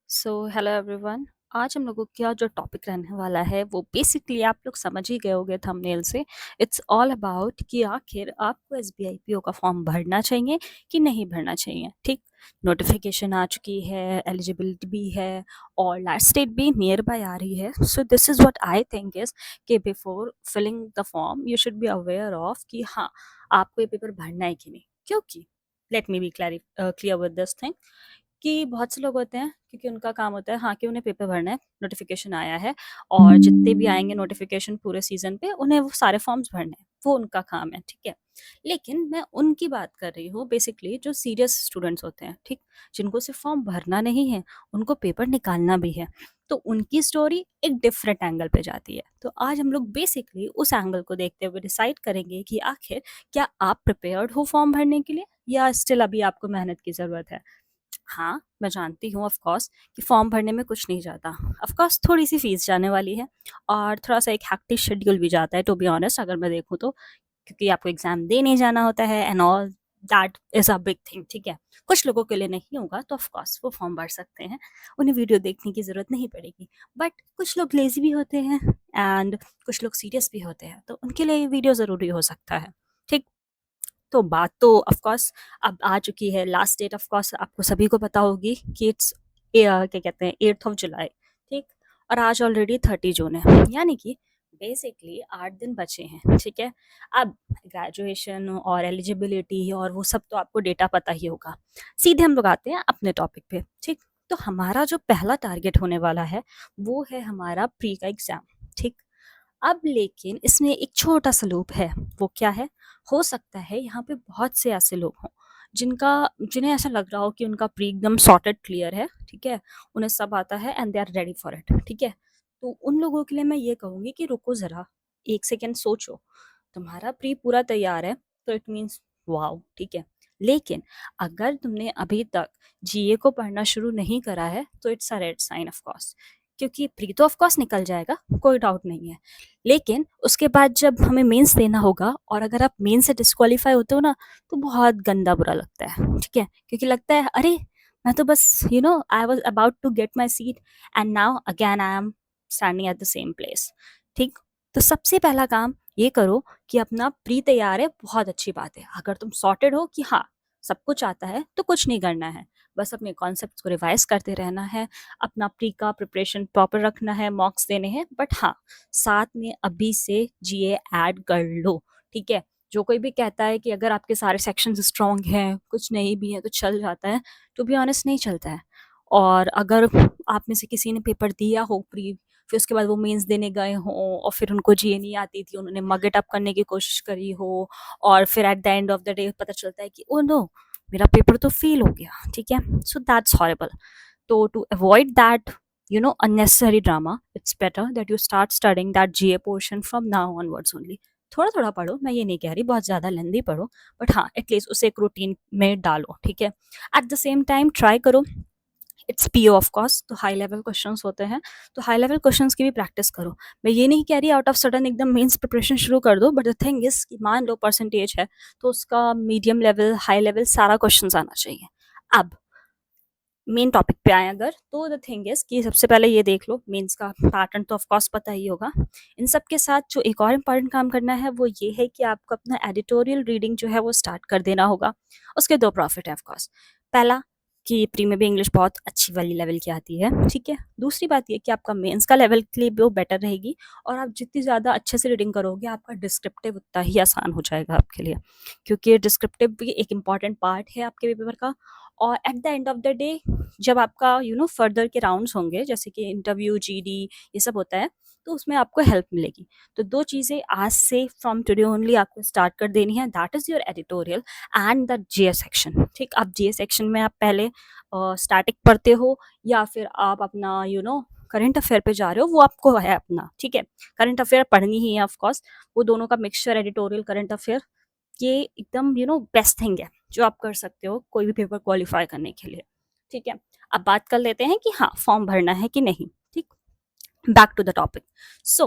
Hello everyone. आज हम लोगों का जो टॉपिक रहने वाला है वो बेसिकली आप लोग समझ ही गए होंगे थंबनेल से। इट्स ऑल अबाउट कि आखिर आपको एसबीआई पीओ का फॉर्म भरना चाहिए कि नहीं भरना चाहिए। ठीक, नोटिफिकेशन आ चुकी है, एलिजिबिलिटी भी है और लास्ट डेट भी नियर बाय आ रही है। So this is what I think is कि before filling the form you should be aware of कि हाँ, आपको ये पेपर भरना है कि नहीं। क्योंकि let me be clear with this thing कि बहुत से लोग होते हैं क्योंकि उनका काम होता है हाँ कि उन्हें पेपर भरना है, नोटिफिकेशन आया है और जितने भी आएंगे नोटिफिकेशन पूरे सीजन पे उन्हें वो सारे फॉर्म्स भरने हैं, वो उनका काम है। ठीक है, लेकिन मैं उनकी बात कर रही हूँ बेसिकली जो सीरियस स्टूडेंट्स होते हैं, ठीक, जिनको सिर्फ फॉर्म भरना नहीं है, उनको पेपर निकालना भी है। तो उनकी स्टोरी एक डिफरेंट एंगल पे जाती है। तो आज हम लोग बेसिकली उस एंगल को देखते हुए डिसाइड करेंगे कि आखिर क्या आप प्रिपेयर्ड हो फॉर्म भरने के लिए या स्टिल अभी आपको मेहनत की ज़रूरत है। हाँ, मैं जानती हूँ ऑफ कोर्स कि फॉर्म भरने में कुछ नहीं जाता। ऑफ कोर्स थोड़ी-सी फीस जाने वाली है और थोड़ा-सा एक हेक्टिक शेड्यूल भी जाता है टू बी ऑनेस्ट अगर मैं देखूँ तो, क्योंकि आपको एग्ज़ाम देने जाना होता है and all that is a big thing. ठीक है? कुछ लोगों के लिए नहीं होगा तो ऑफ कोर्स वो फॉर्म भर सकते हैं, उन्हें वीडियो देखने की ज़रूरत नहीं पड़ेगी। बट कुछ लोग लेज़ी भी होते हैं एंड कुछ लोग सीरियस भी होते हैं, तो उनके लिए ये वीडियो ज़रूरी हो सकता है। ठीक? तो बात तो ऑफ कोर्स अब आ चुकी है, लास्ट डेट ऑफ कोर्स आपको सभी को पता होगी कि इट्स क्या कहते हैं 8th ऑफ जुलाई। ठीक, और आज ऑलरेडी 30 जून है, यानी कि बेसिकली 8 दिन बचे हैं। ठीक है, अब ग्रेजुएशन और एलिजिबिलिटी और वो सब तो आपको डेटा पता ही होगा। सीधे हम लोग आते हैं अपने टॉपिक पे। ठीक, तो हमारा जो पहला टारगेट होने वाला है वो है हमारा प्री का एग्जाम। ठीक, अब लेकिन इसमें एक छोटा सा लूप है। वो क्या है? हो सकता है यहाँ पे बहुत से ऐसे लोग हों जिनका जिन्हें ऐसा लग रहा हो कि उनका प्री एकदम सॉर्टेड क्लियर है। ठीक है, उन्हें सब आता है and they are ready for it. ठीक है, तो उन लोगों के लिए मैं ये कहूँगी कि रुको ज़रा, एक सेकेंड सोचो। तुम्हारा प्री पूरा तैयार है तो इट मीन्स वाओ। ठीक है, लेकिन अगर तुमने अभी तक जीए को पढ़ना शुरू नहीं करा है तो it's a red sign of course, क्योंकि प्री तो ऑफ कोर्स निकल जाएगा, कोई डाउट नहीं है। लेकिन उसके बाद जब हमें मेंस देना होगा और अगर आप मेन से डिस्क्वालीफाई होते हो ना, तो बहुत गंदा बुरा लगता है। ठीक है, क्योंकि लगता है अरे मैं तो बस I was about to get my seat and now again I am standing at the same place. ठीक, तो सबसे पहला काम ये करो कि अपना प्री तैयार है, बहुत अच्छी बात है। अगर तुम सॉर्टेड हो कि हाँ सब कुछ आता है तो कुछ नहीं करना है, बस अपने कॉन्सेप्ट को रिवाइज करते रहना है, अपना प्री का प्रिपरेशन प्रॉपर रखना है, मॉक्स देने हैं। बट हाँ, साथ में अभी से जीए ऐड कर लो। ठीक है, जो कोई भी कहता है कि अगर आपके सारे सेक्शंस स्ट्रांग हैं कुछ नहीं भी है तो चल जाता है, टू बी ऑनेस्ट नहीं चलता है। और अगर आप में से किसी ने पेपर दिया हो प्री, फिर उसके बाद वो मेंस देने गए हों और फिर उनको जीए नहीं आती थी, उन्होंने मग इट अप करने की कोशिश करी हो और फिर at the end of the day पता चलता है कि ओ नो, मेरा पेपर तो फेल हो गया। ठीक है, so that's horrible. So to avoid that, unnecessary drama, it's better that you start studying that GA portion from now onwards only. थोड़ा थोड़ा पढ़ो, मैं ये नहीं कह रही बहुत ज़्यादा लेंदी पढ़ो, बट हाँ एटलीस्ट उसे एक रूटीन में डालो। ठीक है, eight the same time try करो, इट्स पीओ ऑफ कोर्स, तो हाई लेवल क्वेश्चंस होते हैं, तो हाई लेवल क्वेश्चंस की भी प्रैक्टिस करो। मैं ये नहीं कह रही आउट ऑफ सडन एकदम मेंस प्रिपरेशन शुरू कर दो, बट द थिंग इज कि मान लो परसेंटेज है तो उसका मीडियम लेवल हाई लेवल सारा क्वेश्चंस आना चाहिए। अब मेन टॉपिक पे आए अगर, तो द थिंग इज कि सबसे पहले ये देख लो, मेंस का पैटर्न तो ऑफ कोर्स पता ही होगा। इन सब के साथ जो एक और इम्पॉर्टेंट काम करना है वो ये है कि आपको अपना एडिटोरियल रीडिंग जो है वो स्टार्ट कर देना होगा। उसके दो प्रॉफिट है ऑफ कोर्स। पहला कि प्री में भी इंग्लिश बहुत अच्छी वाली लेवल की आती है। ठीक है, दूसरी बात ये कि आपका मेंस का लेवल के लिए भी वो बेटर रहेगी और आप जितनी ज़्यादा अच्छे से रीडिंग करोगे आपका डिस्क्रिप्टिव उतना ही आसान हो जाएगा आपके लिए, क्योंकि डिस्क्रिप्टिव भी एक इम्पॉर्टेंट पार्ट है आपके पेपर का। और at the end of the day जब आपका फर्दर के राउंड्स होंगे जैसे कि इंटरव्यू जीडी ये सब होता है, तो उसमें आपको हेल्प मिलेगी। तो दो चीज़ें आज से फ्रॉम टुडे ओनली आपको स्टार्ट कर देनी है, that is your editorial and the GA section. ठीक, अब जीए सेक्शन में आप पहले स्टैटिक पढ़ते हो या फिर आप अपना करंट अफेयर पे जा रहे हो, वो आपको है अपना। ठीक है, करंट अफेयर पढ़नी ही है ऑफ कोर्स, वो दोनों का मिक्सचर एडिटोरियल करंट अफेयर, ये एकदम बेस्ट थिंग है जो आप कर सकते हो कोई भी पेपर क्वालिफाई करने के लिए। ठीक है, अब बात कर लेते हैं कि हाँ फॉर्म भरना है कि नहीं। ठीक, बैक टू द टॉपिक। सो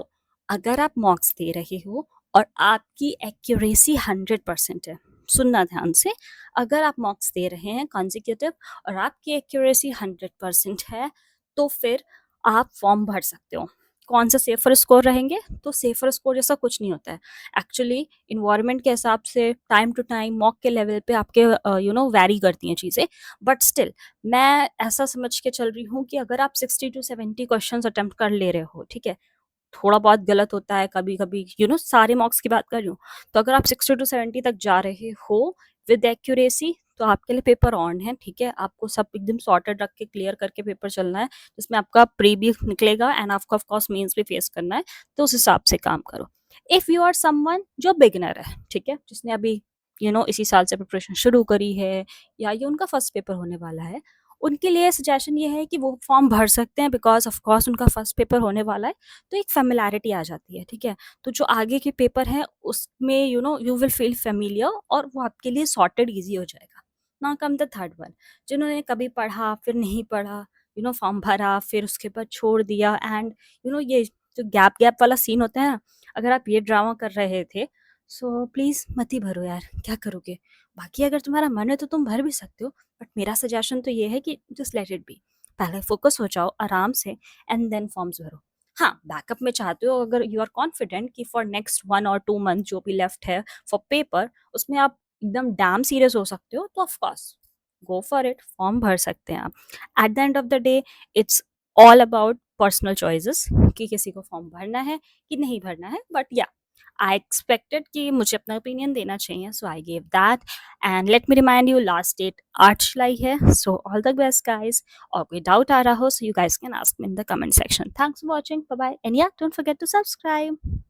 अगर आप मॉक्स दे रहे हो और आपकी एक्यूरेसी 100% है, सुनना ध्यान से, अगर आप मॉक्स दे रहे हैं कॉन्जिक्यूटिव और आपकी एक्यूरेसी 100% है, तो फिर आप फॉर्म भर सकते हो। कौन सा सेफर स्कोर रहेंगे? तो सेफर स्कोर जैसा कुछ नहीं होता है। एक्चुअली इन्वायरमेंट के हिसाब से टाइम टू टाइम मॉक के लेवल पे आपके वैरी करती हैं चीज़ें, बट स्टिल मैं ऐसा समझ के चल रही हूँ कि अगर आप 60 टू 70 क्वेश्चंस अटेम्प्ट कर ले रहे हो, ठीक है, थोड़ा बहुत गलत होता है कभी-कभी, सारे मार्क्स की बात कर रही हूँ। तो अगर आप 60 टू 70 तक जा रहे हो विद एक्यूरेसी, तो आपके लिए पेपर ऑन है, ठीक है? आपको सब एकदम सॉर्टेड रख के क्लियर करके पेपर चलना है, जिसमें आपका प्री भी निकलेगा एंड आपको ऑफ कोर्स मेंस भी फेस करना है, तो उस हिसाब से काम करो। इफ यू आर समवन जो बिगिनर है, ठीक है? जिसने अभी इसी साल से प्रिपरेशन शुरू करी है या ये उनका फर्स्ट पेपर होने वाला है, उनके लिए सजेशन ये है कि वो फॉर्म भर सकते हैं बिकॉज़ ऑफ कोर्स उनका फर्स्ट पेपर होने वाला है। तो एक फ़ैमिलियरिटी आ जाती है, ठीक है? तो जो आगे के पेपर हैं उसमें यू विल फ़ील फ़ैमिलियर और वो आपके लिए सॉर्टेड ईज़ी हो जाएगा। Now come the third one, जिन्होंने कभी पढ़ा फिर नहीं पढ़ा, फॉर्म भरा फिर उसके बाद छोड़ दिया एंड ये जो गैप-गैप वाला सीन होता है ना, अगर आप ये ड्रामा कर रहे थे, सो प्लीज़ मत ही भरो यार, क्या करोगे? बाकी अगर तुम्हारा मन है तो तुम भर भी सकते हो, बट मेरा सजेशन तो ये है कि जस्ट लेट इट बी। पहले फ़ोकस हो जाओ आराम से एंड देन फॉर्म्स भरो। हाँ, बैकअप में चाहते हो, अगर यू आर कॉन्फिडेंट कि फॉर नेक्स्ट 1 और 2 मंथ जो भी लेफ्ट है फॉर पेपर, उसमें आप एकदम डैम सीरियस हो सकते हो, तो of course go for it, form भर सकते हैं आप। At the end of the day it's all about personal choices कि किसी को फॉर्म भरना है कि नहीं भरना है, बट या आई एक्सपेक्टेड कि मुझे अपना ओपिनियन देना चाहिए, so I give that. And let me remind you, last date 8 जुलाई है, so all the best guys. और कोई डाउट आ रहा हो, so you guys can ask me in the comment section. Thanks for watching. Bye bye. And yeah, don't forget to subscribe.